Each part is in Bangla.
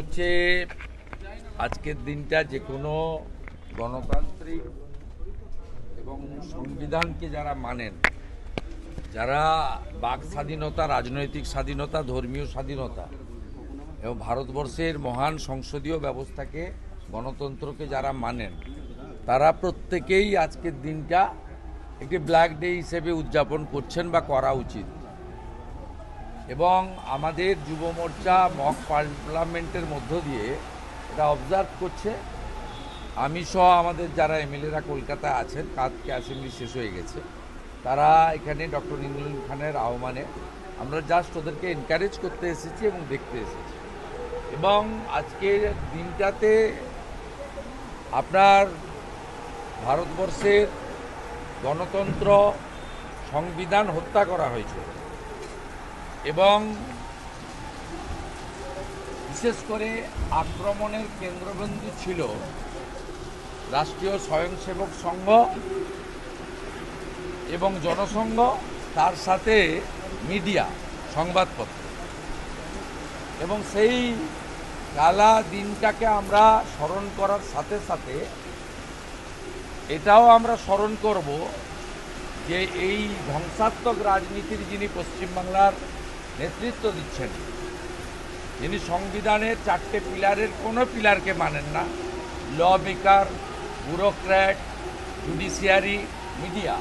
হচ্ছে আজকের দিনটা যে কোনো গণতান্ত্রিক এবং সংবিধানকে যারা মানেন, যারা বাক স্বাধীনতা, রাজনৈতিক স্বাধীনতা, ধর্মীয় স্বাধীনতা এবং ভারতবর্ষের মহান সংসদীয় ব্যবস্থাকে, গণতন্ত্রকে যারা মানেন, তারা প্রত্যেকেই আজকের দিনটা একটি ব্ল্যাক ডে হিসেবে উদযাপন করছেন বা করা উচিত। এবং আমাদের যুব মোর্চা মক পার্লামেন্টের মধ্য দিয়ে এটা অবজার্ভ করছে। আমি সহ আমাদের যারা এমএলএরা কলকাতায় আছেন, কালকে অ্যাসেম্বলি শেষ হয়ে গেছে, তারা এখানে ডক্টর ইমরান খানের আহ্বানে আমরা জাস্ট ওদেরকে এনকারেজ করতে এসেছি এবং দেখতে এসেছি। এবং আজকের দিনটাতে আপনার ভারতবর্ষের গণতন্ত্র, সংবিধান হত্যা করা হয়েছে এবং বিশেষ করে আক্রমণের কেন্দ্রবিন্দু ছিল রাষ্ট্রীয় স্বয়ংসেবক সংঘ এবং জনসংঘ, তার সাথে মিডিয়া, সংবাদপত্র। এবং সেই কালা দিনটাকে আমরা স্মরণ করার সাথে সাথে এটাও আমরা স্মরণ করব যে এই ধ্বংসাত্মক রাজনীতির যিনি পশ্চিমবাংলার নেতৃত্ব দিচ্ছেন, যিনি সংবিধানের 4টে পিলারের কোনো পিলারকে মানেন না, law maker, bureaucrat, judiciary, media,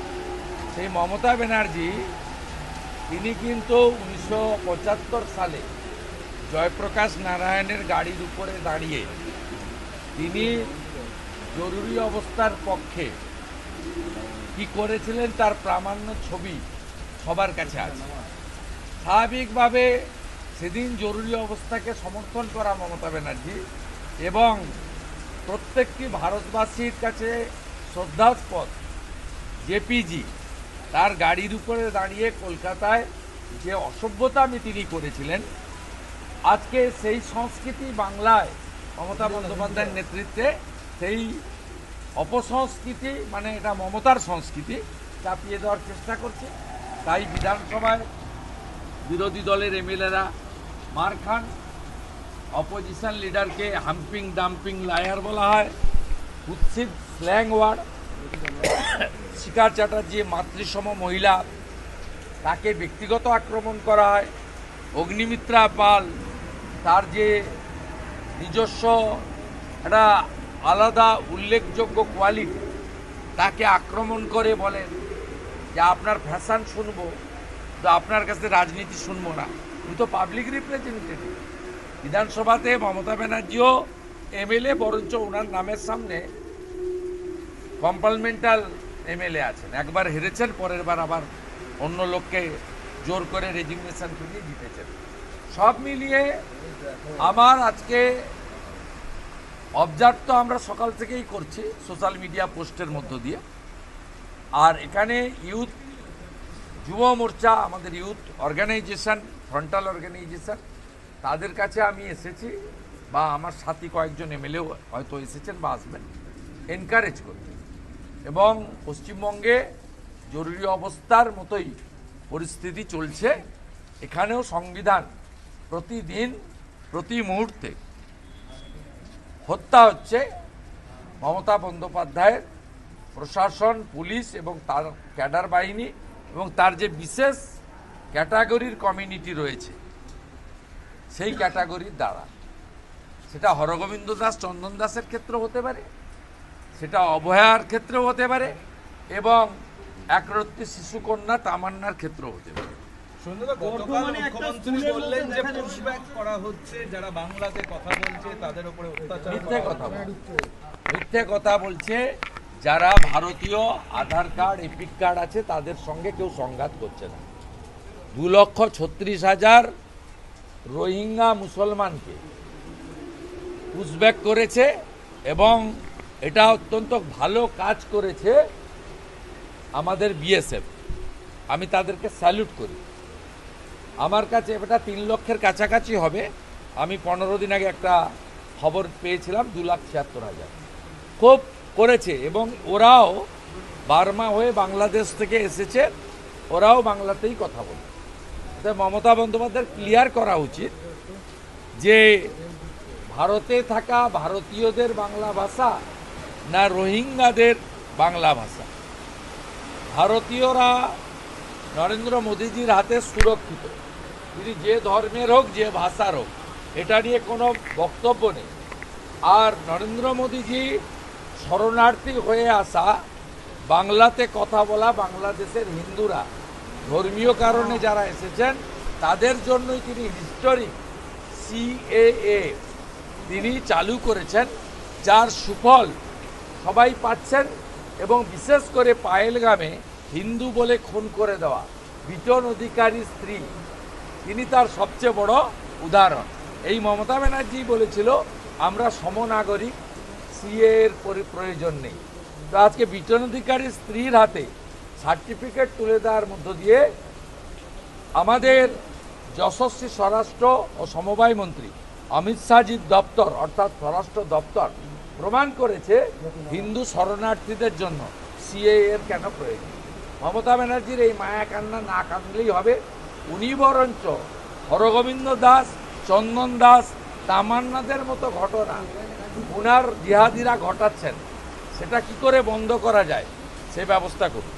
সেই মমতা ব্যানার্জি, তিনি কিন্তু 1975 সালে জয়প্রকাশ নারায়ণের গাড়ির উপরে দাঁড়িয়ে তিনি জরুরি অবস্থার পক্ষে কি করেছিলেন তার প্রামাণ্য ছবি সবার কাছে আছে। স্বাভাবিকভাবে সেদিন জরুরি অবস্থাকে সমর্থন করা মমতা ব্যানার্জি এবং প্রত্যেকটি ভারতবাসীর কাছে শ্রদ্ধাস্পদ জেপিজি তার গাড়ির উপরে দাঁড়িয়ে কলকাতায় যে অসভ্যতামি তিনি করেছিলেন, আজকে সেই সংস্কৃতি বাংলায় মমতা বন্দ্যোপাধ্যায়ের নেতৃত্বে সেই অপসংস্কৃতি, মানে এটা মমতার সংস্কৃতি, চাপিয়ে দেওয়ার চেষ্টা করছে। তাই বিধানসভায় বিরোধী দলের এমএলএরা মার খান, অপোজিশন লিডারকে হাম্পিং ডাম্পিং লায়ার বলা হয়, কুৎসিত স্ল্যাং ওয়ার্ড। শিখা চ্যাটার্জি মাতৃসম মহিলা, তাকে ব্যক্তিগত আক্রমণ করা হয়। অগ্নিমিত্রা পাল, তার যে নিজস্ব একটা আলাদা উল্লেখযোগ্য কোয়ালিটি, তাকে আক্রমণ করে বলেন যে আপনার ফ্যাশন শুনবো, তো আপনার কাছে রাজনীতি শুনবো না। উনি তো পাবলিক রিপ্রেজেন্টেটিভ। বিধানসভাতে মমতা ব্যানার্জিও এমএলএ, বরঞ্চ ওনার নামের সামনে কম্পার্টমেন্টাল এমএলএ আছেন। একবার হেরেছেন, পরের বার আবার অন্য লোককে জোর করে রেজিগনেশন করিয়ে জিতেছেন। সব মিলিয়ে আমার আজকে অবজার্ভ তো আমরা সকাল থেকেই করছি সোশ্যাল মিডিয়া পোস্টের মধ্য দিয়ে। আর এখানে ইউথ যুব মোর্চা, আমাদের ইউথ অর্গানাইজেশন, ফ্রন্টাল অর্গানাইজেশন, তাদের কাছে আমি এসেছি, বা আমার সাথী কয়েকজন এমএলএও হয়তো এসেছেন বা আসবেন, এনকারেজ করতে। এবং পশ্চিমবঙ্গে জরুরি অবস্থার মতোই পরিস্থিতি চলছে, এখানেও সংবিধান প্রতিদিন প্রতি মুহূর্তে হত্যা হচ্ছে। মমতা বন্দ্যোপাধ্যায়ের প্রশাসন, পুলিশ এবং তার ক্যাডার বাহিনী এবং তার যে বিশেষ ক্যাটাগরির কমিউনিটি রয়েছে, সেই ক্যাটাগরির দ্বারা, সেটা হরগোবিন্দ দাস, চন্দন দাসের ক্ষেত্রে হতে পারে, সেটা অভয়ার ক্ষেত্রেও হতে পারে, এবং একরত্তি শিশুকন্যা তামান্নার ক্ষেত্রেও হতে পারে। মিথ্যে কথা বলছে। যারা ভারতীয় আধার কার্ড, এপিক কার্ড আছে, তাদের সঙ্গে কেউ সংঘাত করছে না। 2,36,000 রোহিঙ্গা মুসলমানকে পুশব্যাক করেছে এবং এটা অত্যন্ত ভালো কাজ করেছে আমাদের বিএসএফ। আমি তাদেরকে স্যালুট করি। আমার কাছে এটা 3 লক্ষের কাছাকাছি হবে। আমি 15 দিন আগে একটা খবর পেয়েছিলাম 2,76,000 খুব করেছে। এবং ওরাও বার্মা হয়ে বাংলাদেশ থেকে এসেছে, ওরাও বাংলাতেই কথা বলে। তাই মমতা বন্দ্যোপাধ্যায়ের ক্লিয়ার করা উচিত যে ভারতে থাকা ভারতীয়দের বাংলা ভাষা না রোহিঙ্গাদের বাংলা ভাষা? ভারতীয়রা নরেন্দ্র মোদীজির হাতে সুরক্ষিত, তিনি যে ধর্মের হোক যে ভাষার হোক, এটা নিয়ে কোনো বক্তব্য নেই। আর নরেন্দ্র মোদীজি শরণার্থী হয়ে আসা, বাংলাতে কথা বলা বাংলাদেশের হিন্দুরা ধর্মীয় কারণে যারা এসেছেন তাদের জন্যই তিনি হিস্টোরিক সিএএ তিনি চালু করেছেন, যার সুফল সবাই পাচ্ছেন। এবং বিশেষ করে পায়েলগামে হিন্দু বলে খুন করে দেওয়া বিটন অধিকারী স্ত্রী, তিনি তার সবচেয়ে বড় উদাহরণ। এই মমতা ব্যানার্জি বলেছিল আমরা সমনাগরিক, সিএ এর প্রয়োজন নেই। তো আজকে বিটন অধিকারী স্ত্রীর হাতে সার্টিফিকেট তুলে দেওয়ার মধ্য দিয়ে আমাদের যশস্বী স্বরাষ্ট্র ও সমবায় মন্ত্রী অমিত শাহজির দপ্তর অর্থাৎ স্বরাষ্ট্র দপ্তর প্রমাণ করেছে হিন্দু শরণার্থীদের জন্য সিএএ এর কেন প্রয়োজন। মমতা ব্যানার্জির এই মায়া কান্না না কাঁদলেই হবে। উনি বরঞ্চ হরগোবিন্দ দাস, চন্দন দাস, তামান্নাদের মতো ঘটনা উনার জিহাদিরা ঘটাচ্ছেন, সেটা কি করে বন্ধ করা যায় সে ব্যবস্থা করুন।